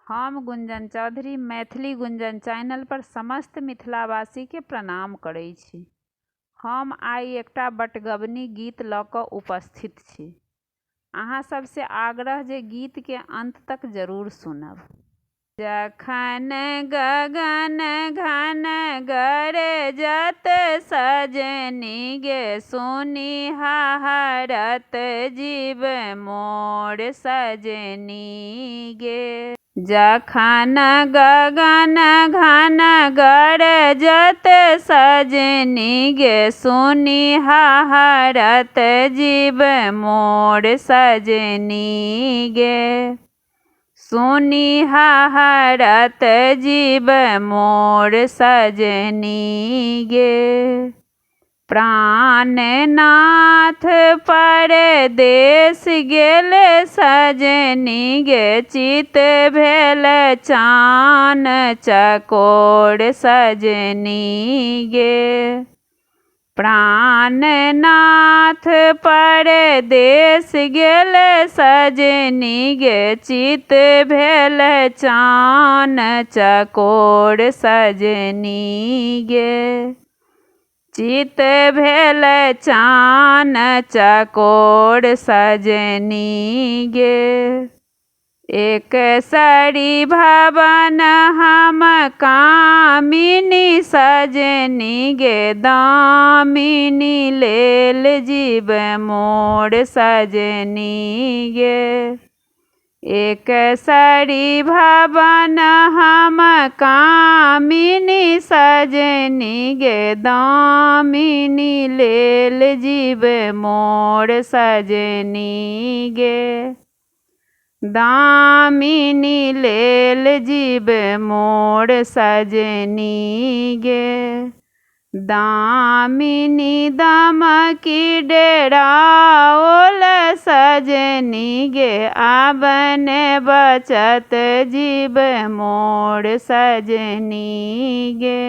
हम गुंजन चौधरी मैथिली गुंजन चैनल पर समस्त मिथिलावासी के प्रणाम करै छी। हम आइ एकटा बटगबनी गीत लऽ कऽ उपस्थित छी। अहाँ सबसे आग्रह जे गीत के अंत तक जरूर सुनब। जखन गगन घन गरजत सजनी गे सुनी हरत जीव मोर सजनी गे। जखन गगन घन गरजत सजनी गे सुनी हरत जीव मोर सजनी गे। सुनी हरत जीव मोर सजनी गे। प्राणनाथ परदेस गेल सजनी गे चित भेल चान चकोर सजनी गे। प्राणनाथ परदेस गेल सजनी गे चित भेल चान चकोर सजनी गे। चित भेल चान चकोर सजनी गे। एक सरी भवन हम कामिनी सजनी गे दामिनी लेल जीव मोर सजनी गे। एक सरी भवन हम कामिनी सजनी गे दामिनी लेल जीव मोर सजनी गे। दामिनी लेल जीव मोर सजनी गे। दामिनी दमकी डेराओल सजनी गे आवन बचत जीव मोर सजनी गे।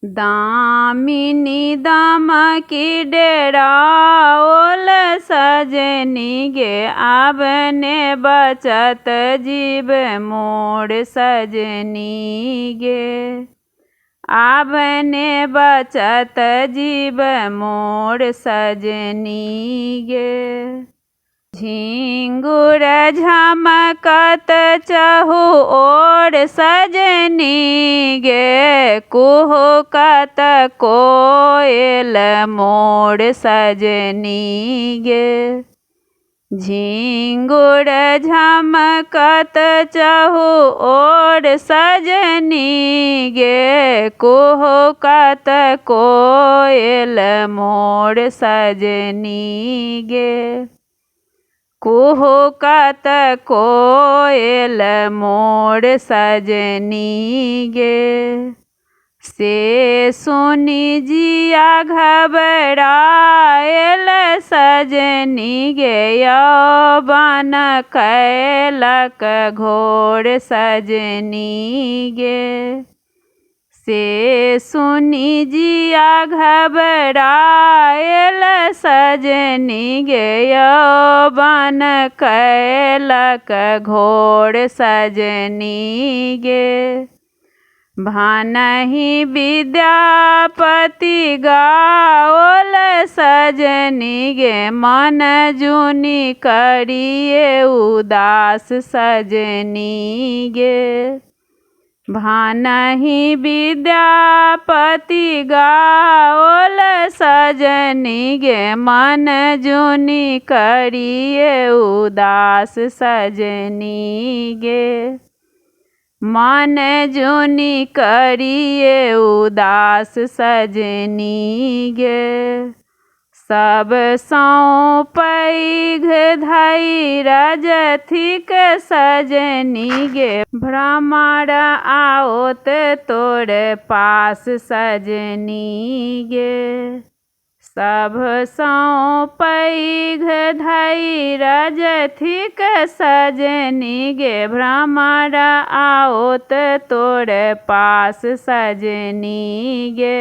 दामिनी दमकी डेराओल सजनी गे आवन बचत जीव मोर सजनी गे। आवन बचत जीव मोर सजनी गे। झिंगुर झमकत चहु ओर सजनी गे कुहुकत कोयल मोर सजनी गे। झिंगुर झमकत चहु ओर सजनी गे कुहुकत कोयल मोर सजनी गे। कुहुकत कोयल मोर सजनी गे। से सुनी जिया घबराएल सजनी गे यौवन कैलक घोर सजनी गे। से सुनी जिया घबराएल सजनी गे यौवन कैलक घोर सजनी गे। भानहि विद्यापति गाओल सजनी गे मन जुनि करिए उदास सजनी गे। भानहि विद्यापति गाओल सजनी गे मन जुनि करिए उदास सजनी गे। मन जुनि करिए उदास सजनी गे। सब सौ पैघ धैर्य थिक सजनी गे भ्रमर आओत तोर पास सजनी गे। सब सौ पैघ धैर्य थिक सजनी गे भ्रमर आओत तोर पास सजनी गे।